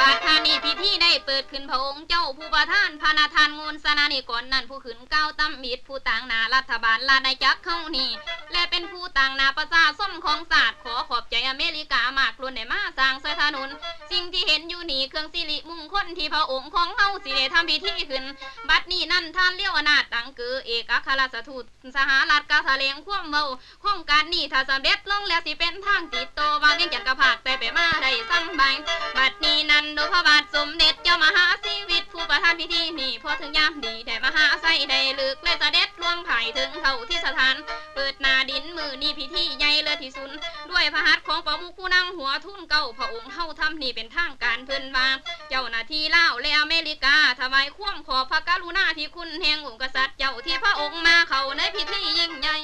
บัดทานีพิธีได้เปิดขึ้นพระองค์เจ้าผู้ประทานพานาทานงูลสนานิก่อนนั้นผู้ขึ้นก้าวตำมิดผู้ต่างนารัฐบาลลาได้จักเข้านี่และเป็นผู้ต่างนาประชาชนของศาสตร์ขอขอบใจอเมริกามากล้วนได้มาสร้างสถนนสิ่งที่เห็นอยู่นี่เครื่องสิริมงคลที่พระองค์ของเฮาสิได้ทำพิธีขึ้นบัดนี้นั่นท่านเลี้ยวอนาถตังเกือเอกอัครราชทูตสหรัฐกาแถลงความเมาโครงการนี้ถ้าสำเร็จลงแล้วสิเป็นทางติดโตวางเวียงจันทร์กระพากแต่ไปมาได้สำบายบัดนี้นั่นโดยพระบาทสมเด็จเจ้ามหาชีวิตผู้ประธานพิธีนี่พอถึงยามดีแต่มหาไซได้ลึกและเสด็จล่วงไผ่ถึงเท่าที่สถานเปิดนาดินมือนี่พิธีใหญ่เลยที่สุดด้วยพระหัตถ์ของประมุขผู้นั่งหัวทุ่นเก้าพระองค์เฮาทำนี่เป็นทางการเพิ่นว่าเจ้าหน้าที่ลาวและอเมริกาถวายความขอบพระกรุณาที่คุณแห่งองค์กษัตริย์เจ้าที่พระองค์มาเข้าในพิธียิ่งใหญ่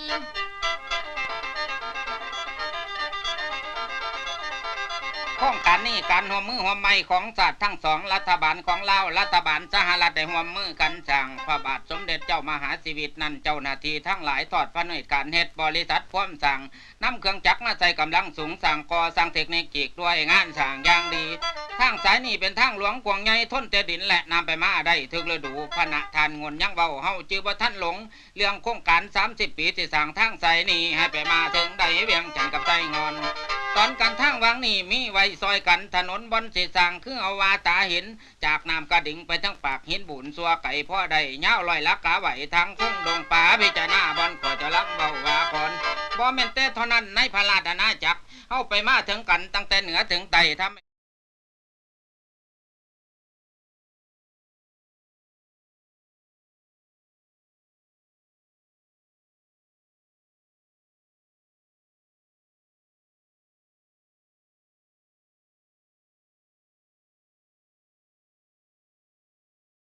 โครงการนี้การร่วมมือร่วมไม้ของศาสตร์ทั้งสองรัฐบาลของลาวรัฐบาลสหรัฐได้ร่วมมือกันสร้างพระบาทสมเด็จเจ้ามหาชีวิตนั้นเจ้าหน้าที่ทั้งหลายทอดพระเนตรการเฮ็ดบริษัทพร้อมสั่งนำเครื่องจักรมาใส่กำลังสูงสั่งก่อสร้างเทคนิคอีกด้วยงานสั่งอย่างดีทางสายนี้เป็นทางหลวงกวางใหญ่ทนแต่ดินและนำไปมาได้ถึกฤดูพระทานงนยังเบาเฮาจื้อบ่ท่านหลงเรื่องโครงการ30 ปีที่สร้างทางสายนี้ให้ไปมาถึงได้เวียงจันทร์กับไส้งอนตอนกันทางวางนี่มีไว้ซอยกันถนนบอนสีสร้างคือเอาวาตาเห็นจากน้ำกระดิ่งไปทั้งปากหินบุญสัวไก่พ่อใดเงาลอยลักกะไหวทางทุ่งดงป่าพิจารณาบอนขอจะลักเบาวาก่อนบ่แม่นแต่เท่านั้นในพระราชอาณาจักรเข้าไปมาถึงกันตั้งแต่เหนือถึงใต้ทำ